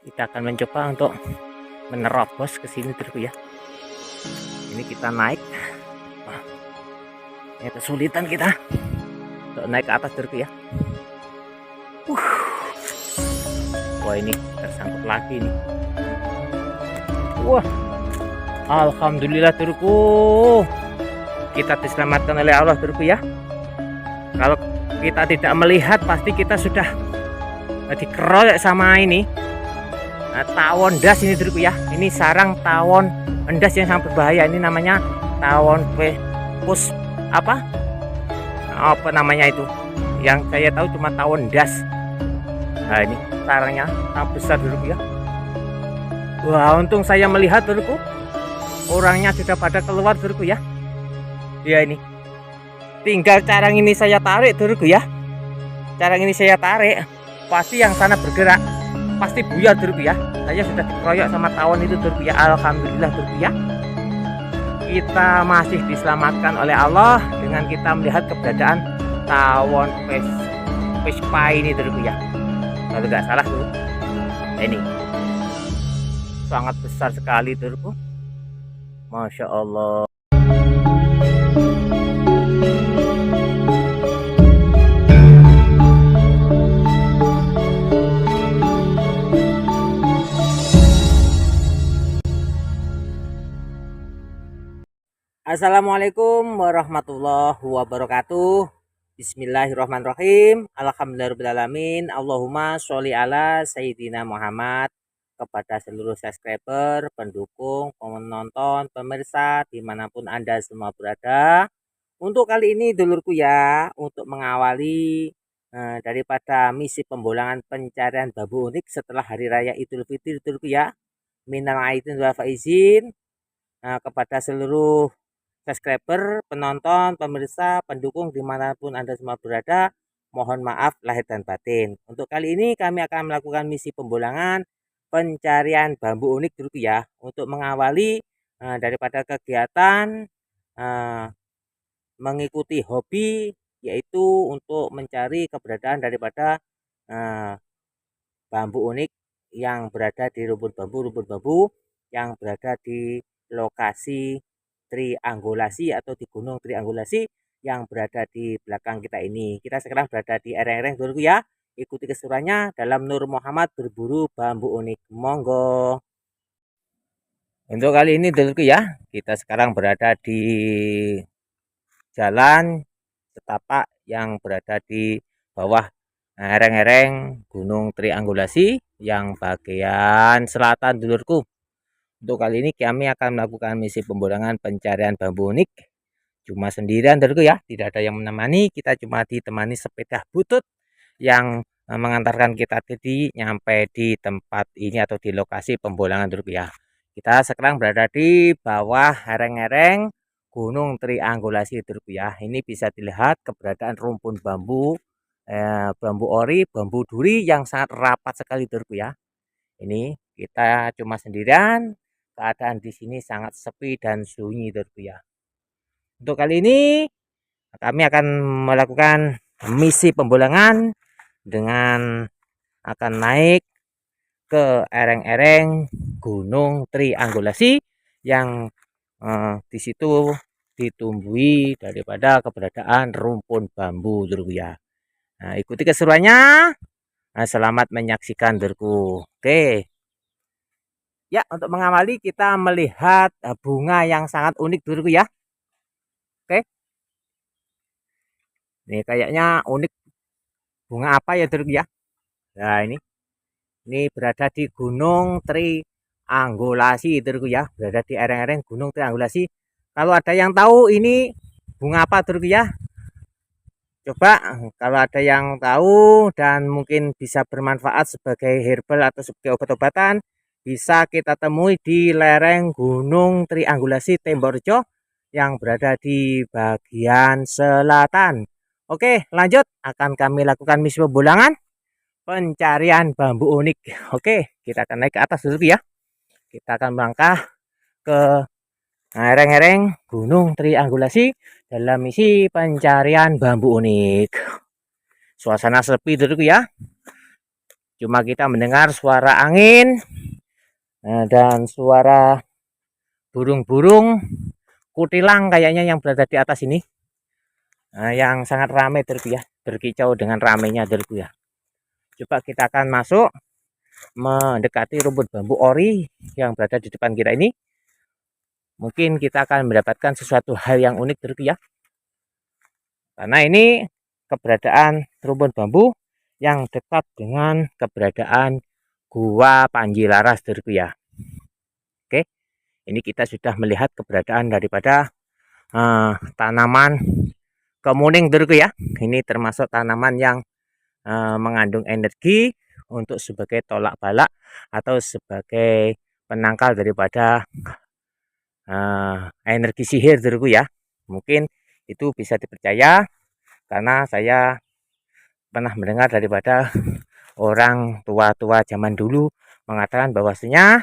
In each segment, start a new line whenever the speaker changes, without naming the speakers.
Kita akan mencoba untuk menerobos ke sini dulu ya. Ini kita naik. Wah, ini kesulitan kita untuk naik ke atas dulu ya. Wah, ini tersangkut lagi nih. Wah, alhamdulillah turku. Kita diselamatkan oleh Allah turku ya. Kalau kita tidak melihat pasti kita sudah dikeroyok sama ini tawon das ini turku ya. Ini sarang tawon endas yang sangat berbahaya. Ini namanya tawon pus apa namanya itu, yang saya tahu cuma tawon das. Nah, ini sarangnya sangat besar dulu ya. Wah, untung saya melihat dulu, orangnya sudah pada keluar dulu ya. Ya, ini tinggal carang ini saya tarik dulu ya. Carang ini saya tarik, pasti yang sana bergerak, pasti buyar dulu ya. Saya sudah dikeroyok sama tawon itu dulu ya. Alhamdulillah dulu ya. Kita masih diselamatkan oleh Allah dengan kita melihat keberadaan tawon vespa ini dulu ya. Kalau nggak salah tuh, ini sangat besar sekali dulu, masya Allah. Assalamualaikum warahmatullahi wabarakatuh. Bismillahirrahmanirrahim. Alhamdulillahirrahmanirrahim. Allahumma sholli ala Sayyidina Muhammad. Kepada seluruh subscriber, pendukung, penonton, pemirsa dimanapun Anda semua berada. Untuk kali ini dulurku ya, untuk mengawali daripada misi pembolangan pencarian bambu unik setelah Hari Raya Idul Fitri dulurku ya. Minal aidin wal faizin. Kepada seluruh subscriber, penonton, pemirsa, pendukung dimanapun Anda semua berada, mohon maaf lahir dan batin. Untuk kali ini kami akan melakukan misi pembolangan pencarian bambu unik dulu ya, untuk mengawali daripada kegiatan mengikuti hobi, yaitu untuk mencari keberadaan daripada bambu unik yang berada di rumpun bambu yang berada di lokasi triangulasi atau di gunung triangulasi yang berada di belakang kita ini. Kita sekarang berada di lereng dulu ya. Ikuti keseruannya dalam Nur Muhammad berburu bambu unik. Monggo. Untuk kali ini dulu ya, kita sekarang berada di jalan setapak yang berada di bawah lereng-lereng Gunung Triangulasi yang bagian selatan dulurku. Untuk kali ini kami akan melakukan misi pembolangan pencarian bambu unik. Cuma sendirian dulu ya, tidak ada yang menemani. Kita cuma ditemani sepeda butut yang mengantarkan kita nyampe di tempat ini atau di lokasi pembolangan dulu ya. Kita sekarang berada di bawah lereng-lereng Gunung Triangulasi dulu ya. Ini bisa dilihat keberadaan rumpun bambu, bambu ori, bambu duri yang sangat rapat sekali dulu ya. Ini kita cuma sendirian. Keadaan di sini sangat sepi dan sunyi ya. Untuk kali ini kami akan melakukan misi pembolangan dengan akan naik ke lereng-lereng Gunung Triangulasi yang di situ ditumbuhi daripada keberadaan rumpun bambu ya. Nah, ikuti keseruannya. Nah, selamat menyaksikan dulurku. Oke. Ya, untuk mengawali kita melihat bunga yang sangat unik dulu ya. Oke. Ini kayaknya unik. Bunga apa ya dulu ya? Nah, ini berada di Gunung Triangulasi dulu ya. Berada di lereng-lereng Gunung Triangulasi. Kalau ada yang tahu ini bunga apa dulu ya? Coba kalau ada yang tahu dan mungkin bisa bermanfaat sebagai herbal atau sebagai obat-obatan, bisa kita temui di lereng Gunung Triangulasi Temborejo yang berada di bagian selatan. Oke, lanjut akan kami lakukan misi pembolangan pencarian bambu unik. Oke, kita akan naik ke atas dulu ya. Kita akan melangkah ke lereng-lereng Gunung Triangulasi dalam misi pencarian bambu unik. Suasana sepi dulu ya. Cuma kita mendengar suara angin dan suara burung-burung kutilang kayaknya yang berada di atas ini, yang sangat ramai ya, berkicau dengan ramainya ya. Coba kita akan masuk mendekati rumput bambu ori yang berada di depan kita ini. Mungkin kita akan mendapatkan sesuatu hal yang unik ya. Karena ini keberadaan rumput bambu yang dekat dengan keberadaan Gua Panji Laras ya. Oke, ini kita sudah melihat keberadaan daripada tanaman kemuning ya. Ini termasuk tanaman yang mengandung energi untuk sebagai tolak balak atau sebagai penangkal daripada energi sihir ya. Mungkin itu bisa dipercaya karena saya pernah mendengar daripada orang tua-tua zaman dulu mengatakan bahwasanya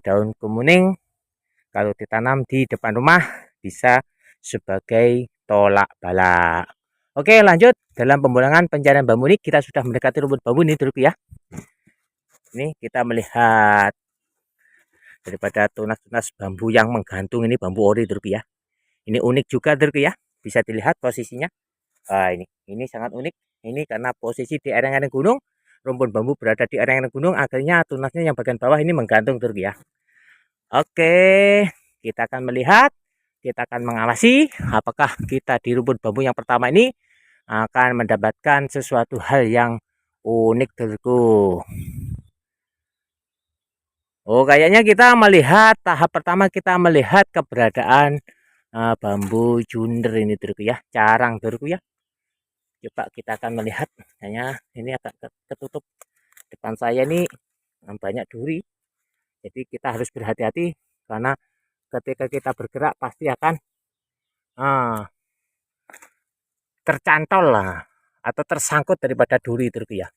daun kemuning kalau ditanam di depan rumah bisa sebagai tolak balak. Oke, lanjut dalam pembuangan pencarian bambu ini kita sudah mendekati rumput bambu ini ya. Ini kita melihat daripada tunas-tunas bambu yang menggantung ini, bambu ori ya. Ini unik juga ya, bisa dilihat posisinya. Ini sangat unik. Ini karena posisi di lereng-lereng gunung, rumput bambu berada di lereng-lereng gunung, akhirnya tunasnya yang bagian bawah ini menggantung ya. Oke, kita akan melihat, kita akan mengawasi apakah kita di rumput bambu yang pertama ini akan mendapatkan sesuatu hal yang unik dulurku. Oh, kayaknya kita melihat tahap pertama, kita melihat keberadaan bambu junder ini ya, carang ya. Coba kita akan melihat, kayaknya ini agak ketutup. Depan saya ini banyak duri, jadi kita harus berhati-hati karena ketika kita bergerak pasti akan tercantol lah atau tersangkut daripada duri ya.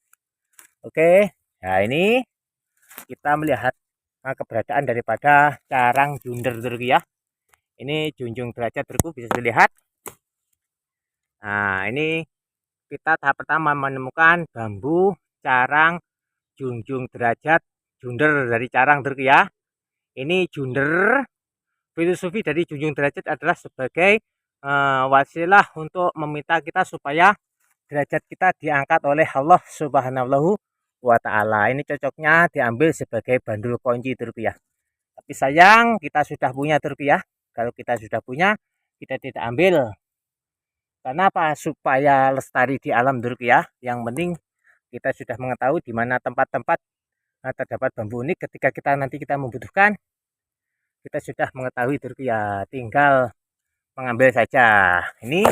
Oke, nah ini kita melihat keberadaan daripada carang junder ya. Ini junjung derajat bisa dilihat. Nah, ini kita tahap pertama menemukan bambu carang junjung derajat junder dari carang ya. Ini junder, filosofi dari junjung derajat adalah sebagai wasilah untuk meminta kita supaya derajat kita diangkat oleh Allah Subhanahu wa ta'ala. Ini cocoknya diambil sebagai bandul kunci ya. Tapi sayang kita sudah punya ya. Kalau kita sudah punya, kita tidak ambil. Karena apa? Supaya lestari di alam ya. Yang penting kita sudah mengetahui di mana tempat-tempat terdapat bambu ini. Ketika kita nanti kita membutuhkan, kita sudah mengetahui ya. Tinggal mengambil saja. Ini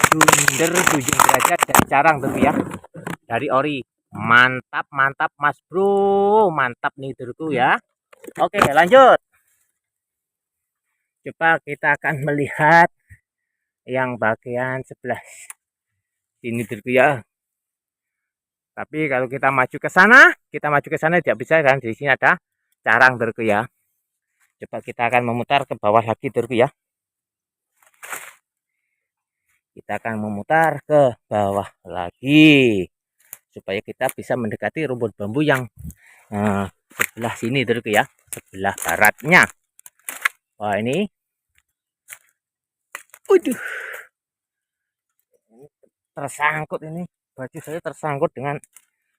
junder 7 derajat dari carang ya. Dari ori. Mantap, mantap Mas Bro. Mantap nih ya. Oke, lanjut. Coba kita akan melihat yang bagian sebelah sini ya. Tapi kalau kita maju ke sana, tidak bisa kan? Di sini ada carang ya. Coba kita akan memutar ke bawah lagi ya. Kita akan memutar ke bawah lagi supaya kita bisa mendekati rumput bambu yang sebelah sini ya, sebelah baratnya. Wah, ini tersangkut, ini baju saya tersangkut dengan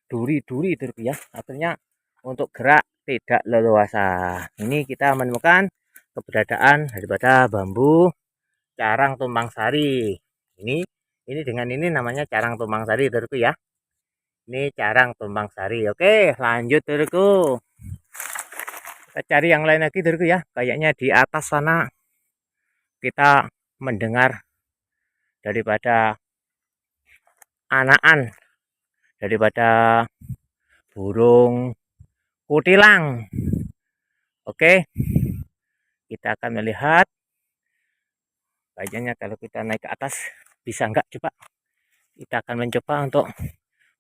duri-duri ya. Artinya untuk gerak tidak leluasa. Ini kita menemukan keberadaan daripada bambu carang tumbang sari. Ini dengan ini namanya carang tumbang sari ya. Ini carang tumbang sari. Oke, lanjut terku. Kita cari yang lain lagi ya. Kayaknya di atas sana kita mendengar daripada anakan daripada burung kutilang. Oke, kita akan melihat kayaknya kalau kita naik ke atas bisa enggak, coba kita akan mencoba untuk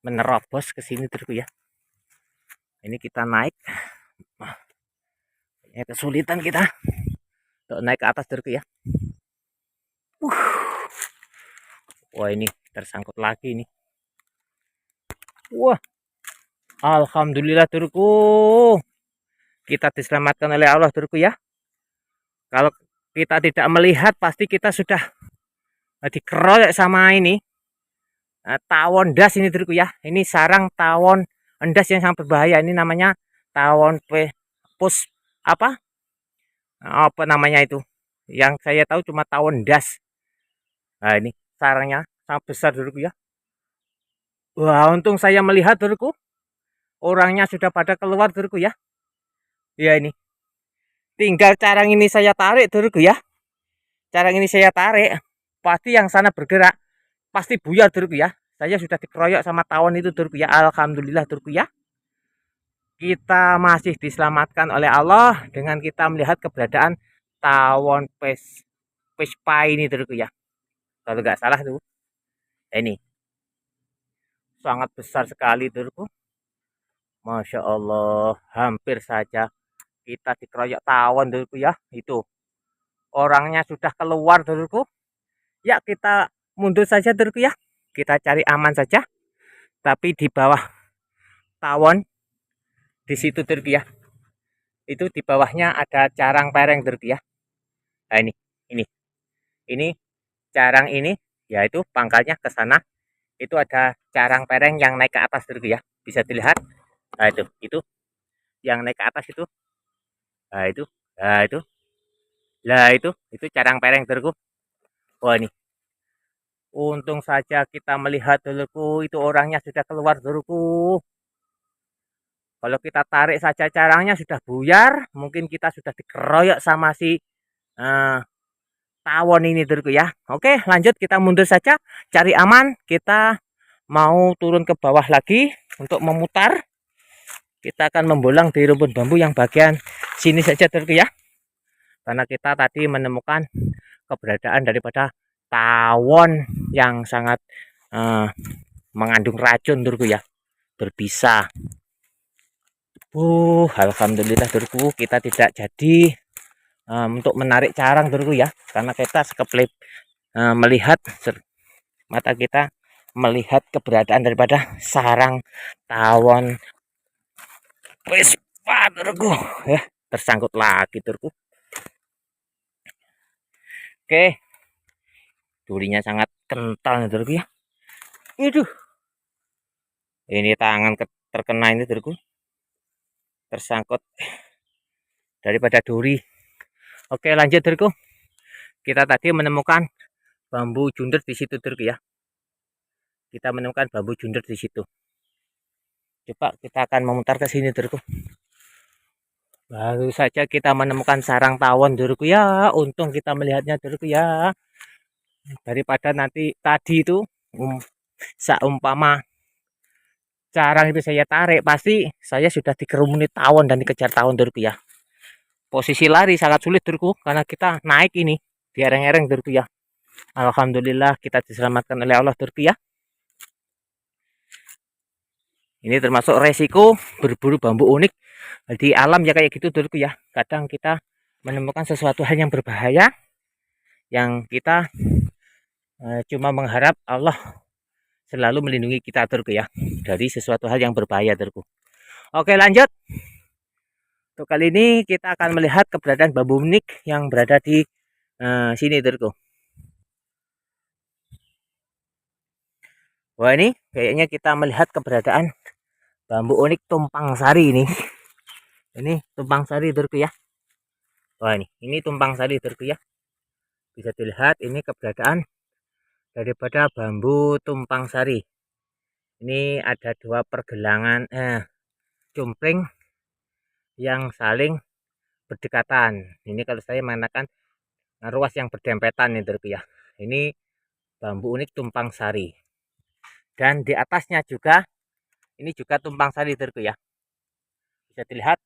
menerobos ke sini ya. Ini kita naik, kayaknya kesulitan kita untuk naik ke atas ya. Wah, ini tersangkut lagi nih. Wah, Alhamdulillah turku, kita diselamatkan oleh Allah turku ya. Kalau kita tidak melihat pasti kita sudah dikeroyok sama ini tawon das ini turku ya. Ini sarang tawon endas yang sangat berbahaya. Ini namanya tawon pus apa? Apa namanya itu? Yang saya tahu cuma tawon das. Nah, ini sarangnya sangat besar turku ya. Wah, untung saya melihat turku. Orangnya sudah pada keluar turku ya. Ya ini. Tinggal carang ini saya tarik turku ya. Carang ini saya tarik. Pasti yang sana bergerak. Pasti buyar turku ya. Saya sudah dikeroyok sama tawon itu turku ya. Alhamdulillah turku ya. Kita masih diselamatkan oleh Allah dengan kita melihat keberadaan tawon pespa ini turku ya. Kalau nggak salah tuh. Ini sangat besar sekali turku. Masya Allah, hampir saja kita dikeroyok tawon dulurku ya. Itu orangnya sudah keluar dulurku. Ya kita mundur saja dulurku ya. Kita cari aman saja. Tapi di bawah tawon di situ dulurku ya. Itu di bawahnya ada carang pereng dulurku ya. Nah ini carang ini, yaitu pangkalnya ke sana. Itu ada carang pereng yang naik ke atas dulurku ya. Bisa dilihat. Nah itu yang naik ke atas itu. Nah itu, nah itu. Lah itu carang pereng dulurku. Wah ini. Untung saja kita melihat dulurku, itu orangnya sudah keluar dulurku. Kalau kita tarik saja carangnya sudah buyar, mungkin kita sudah dikeroyok sama si tawon ini dulurku ya. Oke, lanjut kita mundur saja, cari aman. Kita mau turun ke bawah lagi untuk memutar. Kita akan membolang di rumpun bambu yang bagian sini saja dulurku ya. Karena kita tadi menemukan keberadaan daripada tawon yang sangat mengandung racun dulurku ya, berbisa. Alhamdulillah dulurku, kita tidak jadi untuk menarik carang dulurku ya, karena kita sekeplip melihat mata kita melihat keberadaan daripada sarang tawon pespa dulurku ya. Tersangkut lagi dulurku. Oke, durinya sangat kental dulurku ya. Aduh, ini tangan terkena ini dulurku, tersangkut daripada duri. Oke, lanjut dulurku. Kita tadi menemukan bambu junder di situ dulurku ya. Kita menemukan bambu junder di situ. Coba kita akan memutar ke sini dulurku. Baru saja kita menemukan sarang tawon dulurku ya. Untung kita melihatnya dulurku ya. Daripada nanti tadi itu seumpama carang itu saya tarik, pasti saya sudah dikerumuni tawon dan dikejar tawon dulurku ya. Posisi lari sangat sulit dulurku karena kita naik ini di ereng-ereng dulurku ya. Alhamdulillah kita diselamatkan oleh Allah dulurku ya. Ini termasuk resiko berburu bambu unik di alam ya, kayak gitu dulurku ya. Kadang kita menemukan sesuatu hal yang berbahaya yang kita cuma mengharap Allah selalu melindungi kita dulurku ya dari sesuatu hal yang berbahaya dulurku. Oke, lanjut. Untuk kali ini kita akan melihat keberadaan bambu unik yang berada di sini dulurku. Wah, ini kayaknya kita melihat keberadaan bambu unik tumpang sari ini. Ini tumpang sari dulurku ya. Wah, ini tumpang sari dulurku ya. Bisa dilihat ini keberadaan daripada bambu tumpang sari. Ini ada dua pergelangan cumpling yang saling berdekatan. Ini kalau saya mengatakan ruas yang berdempetan nih dulurku ya. Ini bambu unik tumpang sari. Dan di atasnya juga ini juga tumpang sari dulurku ya. Bisa dilihat.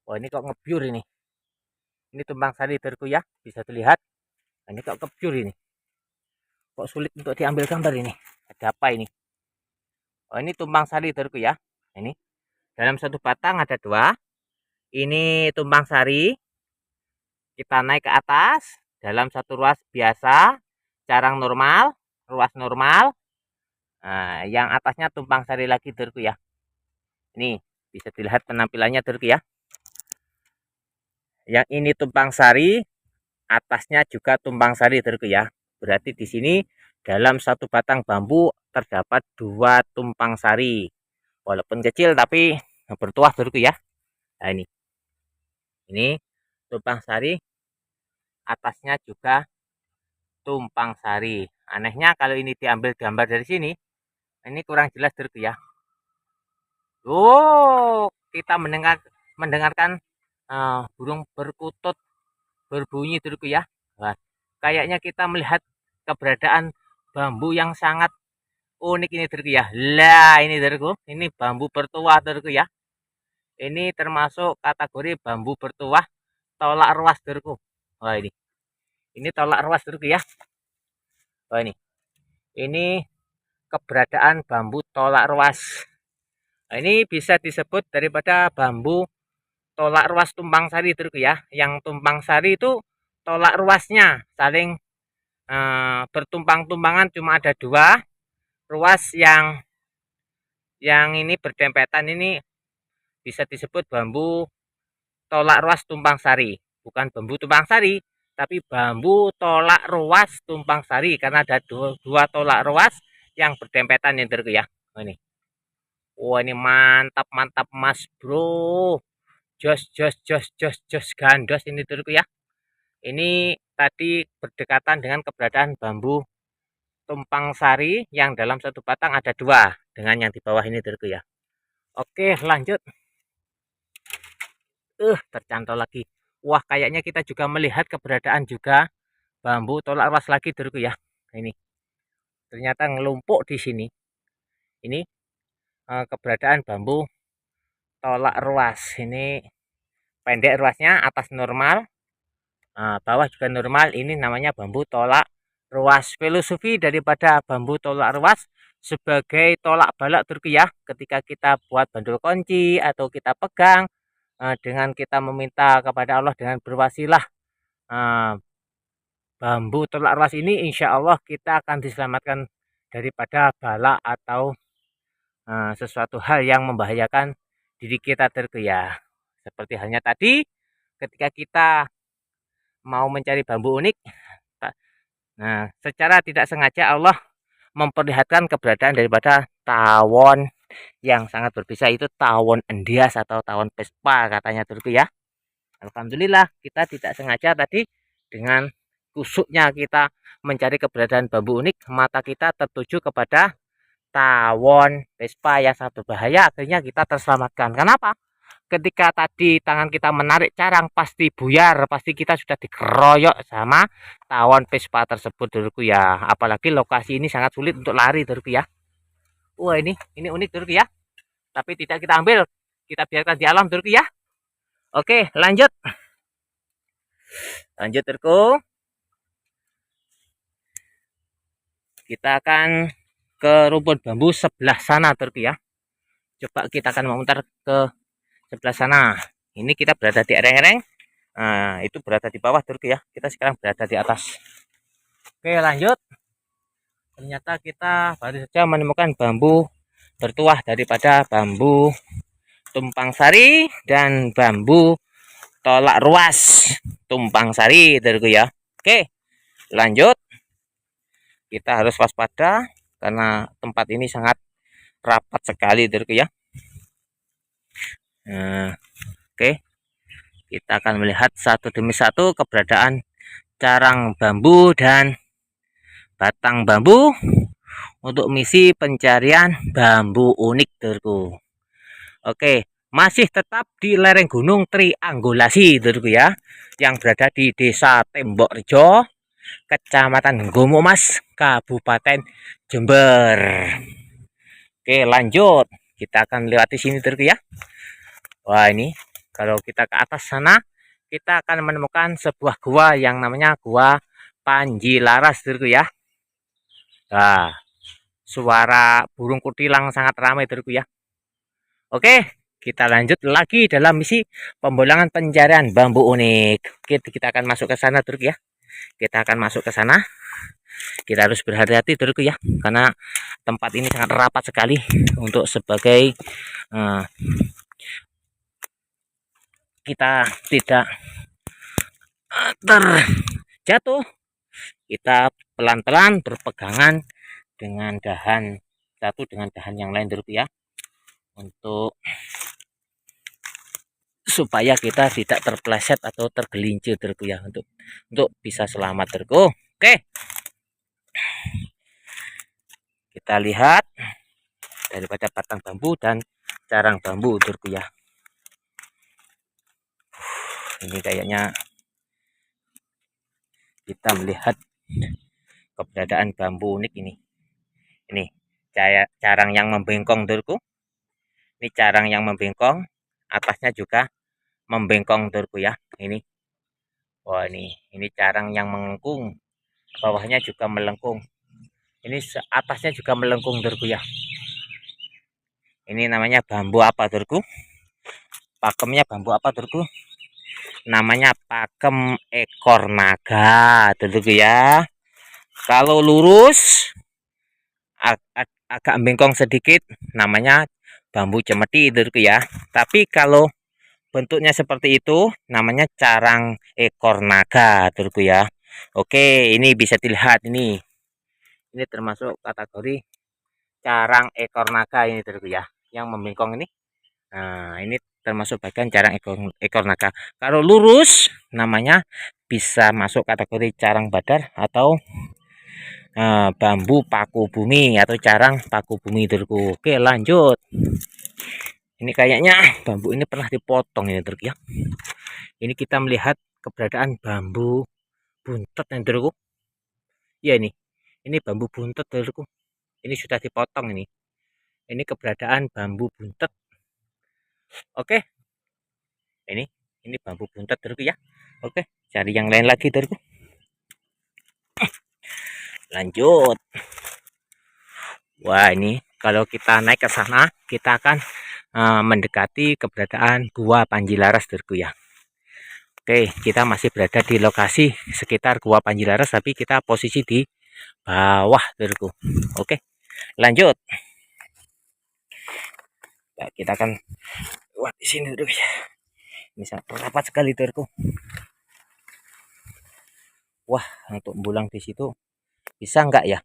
Wah, ini kok ngebyur ini. Ini tumpang sari dulurku ya. Bisa dilihat. Nah, ini kok ngebyur ini. Kok sulit untuk diambil gambar ini. Ada apa ini? Oh, ini tumpang sari dulurku ya. Ini dalam satu batang ada dua. Ini tumpang sari. Kita naik ke atas dalam satu ruas biasa, carang normal, ruas normal. Nah, yang atasnya tumpang sari lagi dulurku ya. Ini bisa dilihat penampilannya Turki ya. Yang ini tumpang sari, atasnya juga tumpang sari Turki ya. Berarti di sini dalam satu batang bambu terdapat 2 tumpang sari. Walaupun kecil tapi bertuah Turki ya. Nah ini tumpang sari, atasnya juga tumpang sari. Anehnya kalau ini diambil gambar dari sini, ini kurang jelas Turki ya. Oh, kita mendengarkan burung perkutut berbunyi Turki ya. Nah, kayaknya kita melihat keberadaan bambu yang sangat unik ini Turki ya. Lah ini Turki, ini bambu bertuah Turki ya. Ini termasuk kategori bambu bertuah tolak ruas Turki. Wah ini tolak ruas Turki ya. Wah ini keberadaan bambu tolak ruas. Nah, ini bisa disebut daripada bambu tolak ruas tumpang sari Turki ya. Yang tumpang sari itu tolak ruasnya saling bertumpang-tumpangan, cuma ada 2 ruas yang ini berdempetan, ini bisa disebut bambu tolak ruas tumpang sari. Bukan bambu tumpang sari, tapi bambu tolak ruas tumpang sari karena ada 2 tolak ruas yang berdempetan yang Turki ya. Ini. Wah ini mantap mantap mas bro. Jos gandos ini Turki ya. Ini tadi berdekatan dengan keberadaan bambu tumpang sari yang dalam satu batang ada 2 dengan yang di bawah ini Turki ya. Oke lanjut. Tercantol lagi. Wah kayaknya kita juga melihat keberadaan juga bambu tolak ruas lagi Turki ya. Ini ternyata ngelumpuk di sini. Ini keberadaan bambu tolak ruas. Ini pendek ruasnya, atas normal, bawah juga normal. Ini namanya bambu tolak ruas. Filosofi daripada bambu tolak ruas sebagai tolak balak Turki ya. Ketika kita buat bandul kunci atau kita pegang, dengan kita meminta kepada Allah dengan berwasilah bambu tolak ruas ini, insya Allah kita akan diselamatkan daripada bala atau sesuatu hal yang membahayakan diri kita Turki ya. Seperti halnya tadi ketika kita mau mencari bambu unik, nah secara tidak sengaja Allah memperlihatkan keberadaan daripada tawon yang sangat berbisa, itu tawon endias atau tawon Vespa katanya Turki ya. Alhamdulillah kita tidak sengaja tadi dengan kusuknya kita mencari keberadaan bambu unik, mata kita tertuju kepada tawon Vespa yang sangat berbahaya, akhirnya kita terselamatkan. Kenapa? Ketika tadi tangan kita menarik carang pasti buyar, pasti kita sudah dikeroyok sama tawon Vespa tersebut Turki ya. Apalagi lokasi ini sangat sulit untuk lari Turki ya. Wah ini unik Turki ya. Tapi tidak kita ambil, kita biarkan di alam Turki ya. Oke lanjut Turki. Kita akan ke rumpun bambu sebelah sana Turki ya. Coba kita akan memutar ke sebelah sana. Ini kita berada di ereng-ereng. Nah, itu berada di bawah Turki ya. Kita sekarang berada di atas. Oke, lanjut. Ternyata kita baru saja menemukan bambu bertuah daripada bambu tumpang sari dan bambu tolak ruas tumpang sari Turki ya. Oke, lanjut. Kita harus waspada karena tempat ini sangat rapat sekali Turki ya. Nah, oke, kita akan melihat satu demi satu keberadaan carang bambu dan batang bambu untuk misi pencarian bambu unik Turki. Oke, masih tetap di lereng gunung Triangulasi Turki ya, yang berada di Desa Tembok Rejo, Kecamatan Gomomas, Kabupaten Jember. Oke, lanjut. Kita akan lewati sini Turki ya. Wah, ini kalau kita ke atas sana, kita akan menemukan sebuah gua yang namanya Gua Panji Laras Turki ya. Nah, suara burung kutilang sangat ramai Turki ya. Oke, kita lanjut lagi dalam misi pembolangan pencarian bambu unik. Oke, kita akan masuk ke sana Turki ya. Kita akan masuk ke sana. kita harus berhati-hati dulurku ya, karena tempat ini sangat rapat sekali untuk sebagai kita tidak terjatuh. Kita pelan-pelan berpegangan dengan dahan satu dengan dahan yang lain dulurku ya, untuk supaya kita tidak terpleset atau tergelincir dulurku ya, untuk bisa selamat dulurku. Oke, kita lihat daripada batang bambu dan carang bambu dulurku ya. Ini kayaknya kita melihat keberadaan bambu unik ini. Ini carang yang membengkong dulurku. Ini carang yang membengkong, atasnya juga membengkong dulurku ya. Ini, wah ini carang yang melengkung, bawahnya juga melengkung. Ini atasnya juga melengkung dulurku ya. Ini namanya bambu apa dulurku? Pakemnya bambu apa dulurku? Namanya pakem ekor naga dulurku ya. Kalau lurus agak bengkong sedikit namanya bambu cemeti dulurku ya. Tapi kalau bentuknya seperti itu namanya carang ekor naga dulurku ya. Oke, ini bisa dilihat ini. Ini termasuk kategori carang ekor naga ini dulurku ya. Yang membengkong ini. Nah, ini termasuk bagian carang ekor naga. Kalau lurus namanya bisa masuk kategori carang badar atau bambu paku bumi atau carang paku bumi dulurku. Oke, lanjut. Ini kayaknya bambu ini pernah dipotong ini dulurku ya. Ini kita melihat keberadaan bambu buntet nih dulurku. Ya ini bambu buntet dulurku. Ini sudah dipotong ini. Ini keberadaan bambu buntet. Oke. Ini bambu buntet dulurku ya. Oke, cari yang lain lagi dulurku. Lanjut. Wah, ini kalau kita naik ke sana kita akan mendekati keberadaan Gua Panji Laras dulurku ya. Oke, kita masih berada di lokasi sekitar Gua Panji Laras, tapi kita posisi di bawah dulurku. Oke, lanjut. Nah, kita akan lewat di sini dulurku ya. Ini sangat rapat sekali dulurku. Wah, untuk bulang di situ bisa enggak ya?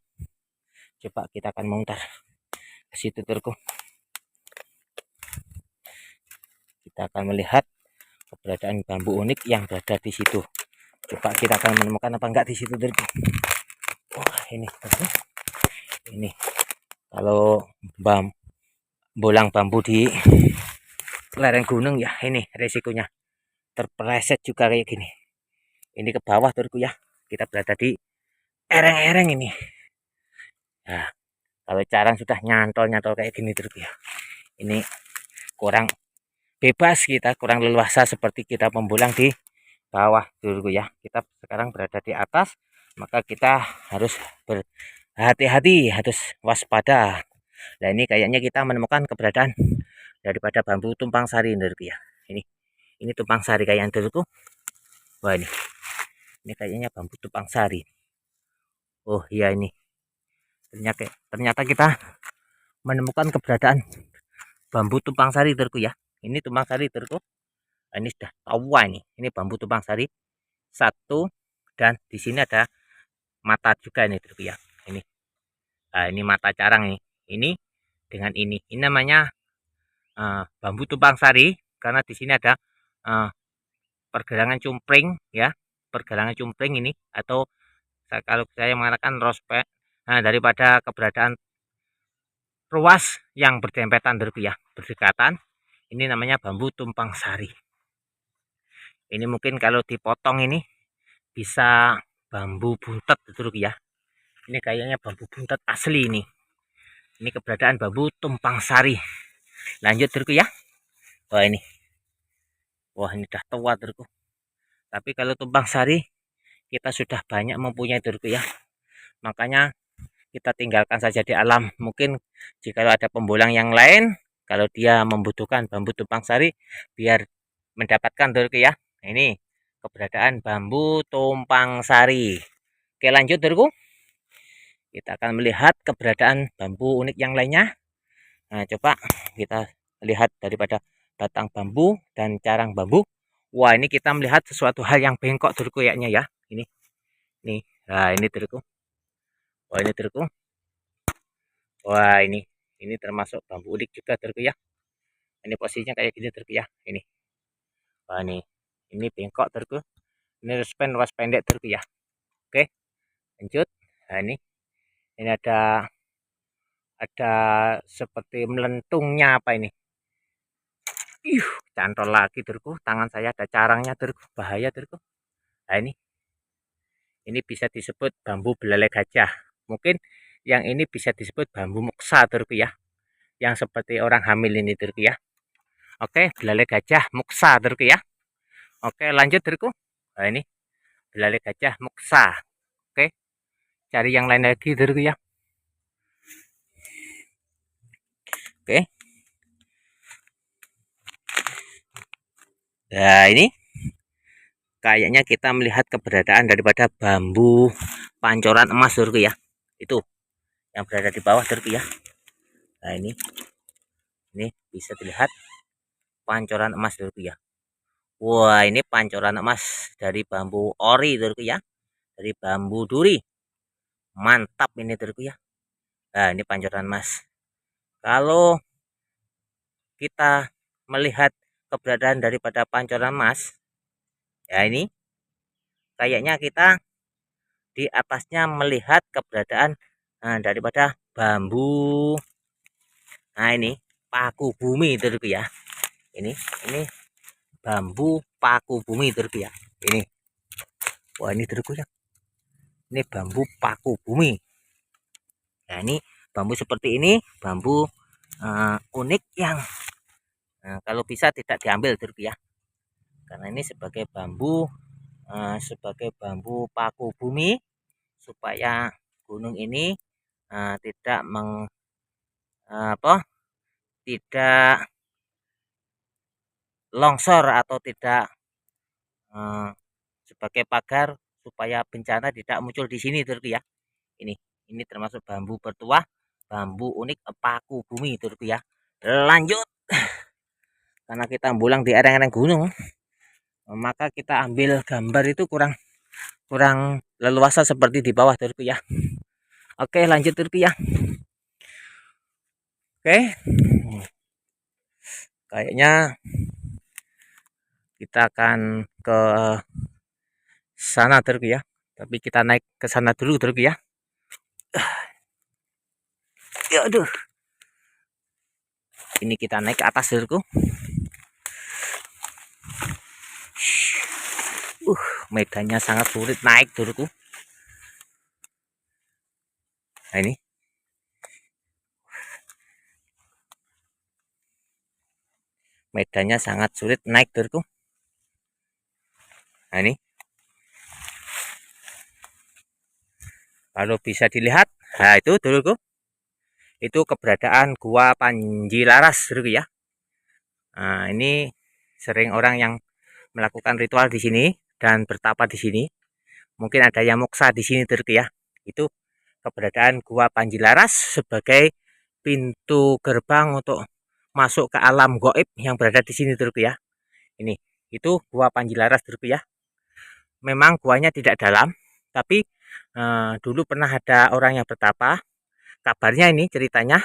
Coba kita akan memutar ke situ dulurku. Kita akan melihat keberadaan bambu unik yang berada di situ. Coba kita akan menemukan apa enggak di situ dulurku. Wah, ini dulurku. Ini kalau bolang bambu di lereng gunung ya, ini resikonya terpeleset juga kayak gini. Ini ke bawah dulurku ya. Kita berada di ereng-ereng ini. Nah, kalau carang sudah nyantol kayak gini dulurku ya. Ini kurang bebas, kita kurang leluasa seperti kita membulang di bawah dulurku ya. Kita sekarang berada di atas, maka kita harus berhati-hati, harus waspada. Nah, ini kayaknya kita menemukan keberadaan daripada bambu tumpang sari dulurku ya. Ini tumpang sari kayaknya dulurku. Wah, ini kayaknya bambu tumpang sari. Oh iya, ini ternyata kita menemukan keberadaan bambu tumpang sari dulurku ya. Ini tumpang sari dulurku. Ini sudah tua ini bambu tumpang sari satu, dan di sini ada mata juga ini dulurku ya. Ini mata carang ini dengan ini namanya bambu tumpang sari, karena di sini ada pergelangan cumpring ya, pergelangan cumpring ini, atau kalau saya mengatakan rospek. Nah, daripada keberadaan ruas yang berdempetan dulurku ya, berdekatan, ini namanya bambu tumpang sari. Ini mungkin kalau dipotong ini bisa bambu buntet dulurku ya. Ini kayaknya bambu buntet asli ini. Ini keberadaan bambu tumpang sari. Lanjut dulurku ya. Wah, ini udah tua dulurku. Tapi kalau tumpang sari kita sudah banyak mempunyai dulurku ya. Makanya kita tinggalkan saja di alam. Mungkin jika ada pembulang yang lain, kalau dia membutuhkan bambu tumpang sari biar mendapatkan dulurku ya. Ini keberadaan bambu tumpang sari. Oke, lanjut dulurku. kita akan melihat keberadaan bambu unik yang lainnya. Nah, coba kita lihat daripada batang bambu dan carang bambu. Wah, ini kita melihat sesuatu hal yang bengkok dulurku kayaknya ya. Ini. Nih. Nah, ini dulurku. Wah, ini dulurku. Wah, ini termasuk bambu unik juga dulurku ya. Ini posisinya kayak gini dulurku ya. Ini. Wah, ini bengkok dulurku. Ini span ruas pendek dulurku ya. Oke. Lanjut. Nah, ini ada seperti melentungnya apa ini. Cantol lagi dulurku. Tangan saya ada carangnya dulurku. Bahaya dulurku. Nah, ini bisa disebut bambu belalai gajah. Mungkin yang ini bisa disebut bambu muksa dulurku ya. Yang seperti orang hamil ini dulurku ya. Oke, belalai gajah muksa dulurku ya. Oke, lanjut dulurku. Nah, ini belalai gajah muksa. Oke. Cari yang lain lagi dulurku ya. Oke. Nah, ini kayaknya kita melihat keberadaan daripada bambu pancoran emas dulurku ya. Itu yang berada di bawah dulurku ya. Nah, ini bisa dilihat pancoran emas dulurku ya. Wah, ini pancoran emas dari bambu ori dulurku ya. Dari bambu duri. Mantap ini dulurku ya. Nah, ini pancoran emas. Kalau kita melihat keberadaan daripada pancoran emas, ya ini kayaknya kita di atasnya melihat keberadaan daripada bambu. Nah, ini paku bumi dulurku ya. Ini bambu paku bumi dulurku ya. Ini. Wah, ini dulurku ya. Ini bambu paku bumi. Nah, ini bambu seperti ini, bambu unik yang kalau bisa tidak diambil dulurku ya. Karena ini sebagai bambu paku bumi supaya gunung ini tidak tidak longsor atau tidak sebagai pagar supaya bencana tidak muncul di sini dulurku ya. Ini termasuk bambu bertuah, bambu unik paku bumi dulurku ya. Lanjut. Karena kita pulang di lereng-lereng gunung, maka kita ambil gambar itu kurang leluasa seperti di bawah dulurku ya. Oke, lanjut dulurku ya. Oke. Kayaknya kita akan ke sana dulurku ya. Tapi kita naik ke sana dulu dulurku ya. Ya aduh. Ini kita naik ke atas dulurku. Medannya sangat sulit naik dulurku. Nah, ini. Medannya sangat sulit naik dulurku. Nah, ini. Kalau bisa dilihat, nah itu dulurku. Itu keberadaan Gua Panji Laras dulurku ya. Nah, ini sering orang yang melakukan ritual di sini dan bertapa di sini. Mungkin ada yang moksa di sini dulurku ya. Itu keberadaan Gua Panji Laras sebagai pintu gerbang untuk masuk ke alam gaib yang berada di sini dulurku ya. Ini itu Gua Panji Laras dulurku ya. Memang guanya tidak dalam, tapi dulu pernah ada orang yang bertapa. Kabarnya ini ceritanya,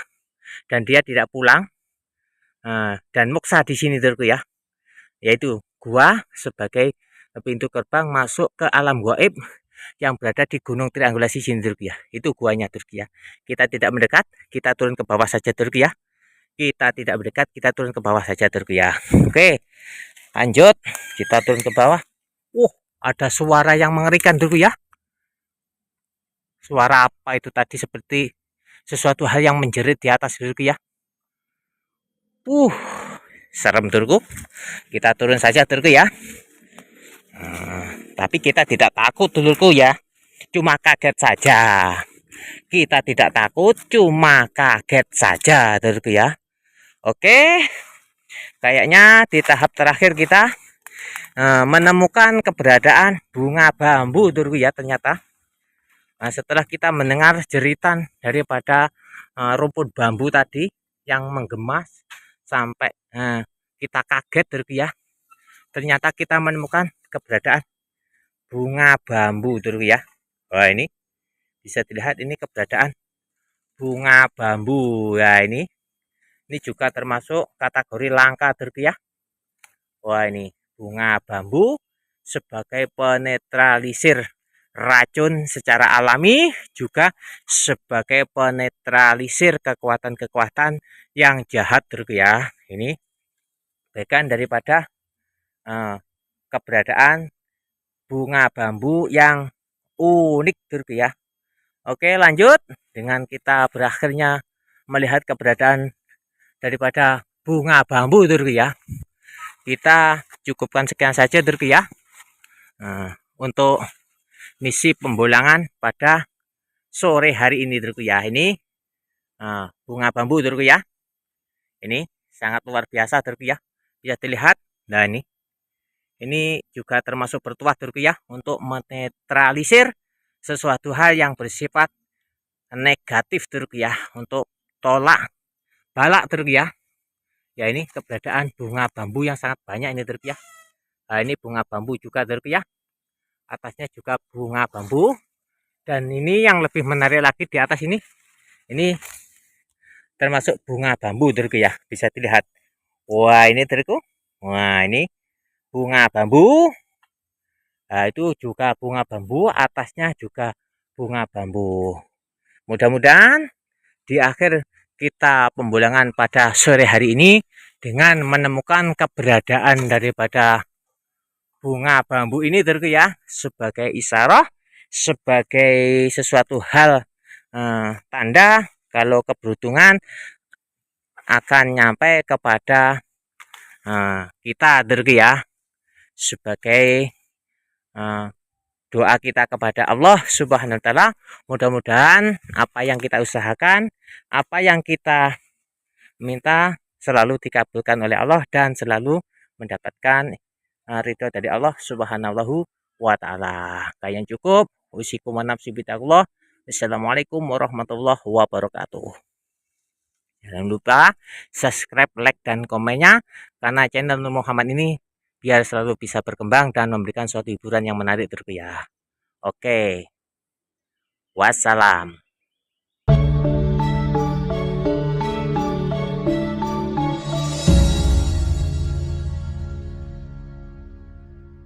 dan dia tidak pulang dan moksa di sini dulurku ya. Yaitu gua sebagai pintu gerbang masuk ke alam gaib yang berada di Gunung Triangulasi sini dulurku ya. Itu guanya dulurku ya. Kita tidak mendekat, kita turun ke bawah saja dulurku ya. Kita tidak mendekat, kita turun ke bawah saja dulurku ya. Oke, lanjut. Kita turun ke bawah. Ada suara yang mengerikan dulurku ya. Suara apa itu tadi, seperti sesuatu hal yang menjerit di atas dulurku ya. Serem dulurku. Kita turun saja dulurku ya. Tapi kita tidak takut dulurku ya. Cuma kaget saja. Kita tidak takut, cuma kaget saja dulurku ya. Oke. Kayaknya di tahap terakhir kita menemukan keberadaan bunga bambu dulurku ya ternyata. Nah, setelah kita mendengar jeritan daripada rumput bambu tadi yang menggemas sampai kita kaget Dorku ya. Ternyata kita menemukan keberadaan bunga bambu Dorku ya. Wah, ini bisa dilihat ini keberadaan bunga bambu ya. Ini juga termasuk kategori langka Dorku ya. Wah, ini bunga bambu sebagai penetralisir racun secara alami, juga sebagai penetralisir kekuatan-kekuatan yang jahat Dorku ya. Ini bagian daripada keberadaan bunga bambu yang unik Dorku ya. Oke, lanjut dengan kita berakhirnya melihat keberadaan daripada bunga bambu Dorku ya. Kita cukupkan sekian saja Dorku ya. Untuk misi pembolangan pada sore hari ini Dorku ya. Ini bunga bambu Dorku ya. Ini sangat luar biasa Dorku ya. Bisa dilihat. Nah, ini juga termasuk bertuah Dorku ya untuk menetralisir sesuatu hal yang bersifat negatif Dorku ya, untuk tolak balak Dorku ya. Ya, ini keberadaan bunga bambu yang sangat banyak ini Dorku ya. Nah, ini bunga bambu juga Dorku ya. Atasnya juga bunga bambu. Dan ini yang lebih menarik lagi di atas ini termasuk bunga bambu Dorku ya. Bisa dilihat. Wah, ini Dorku. Wah, ini bunga bambu. Nah, itu juga bunga bambu, atasnya juga bunga bambu. Mudah-mudahan di akhir kita pembolangan pada sore hari ini dengan menemukan keberadaan daripada bunga bambu ini Dorku ya, sebagai isyarah, sebagai sesuatu hal tanda kalau keberuntungan akan nyampe kepada kita Dorku ya, sebagai doa kita kepada Allah Subhanahu wa taala. Mudah-mudahan apa yang kita usahakan, apa yang kita minta selalu dikabulkan oleh Allah dan selalu mendapatkan ridho dari Allah Subhanahu wa taala. Kalian cukup. Usikum wa nafsi bitaqullah. Assalamualaikum warahmatullahi wabarakatuh. Jangan lupa subscribe, like, dan komennya karena channel Nur Muhammad ini biar selalu bisa berkembang dan memberikan suatu hiburan yang menarik Dorku ya. Oke. Wassalam.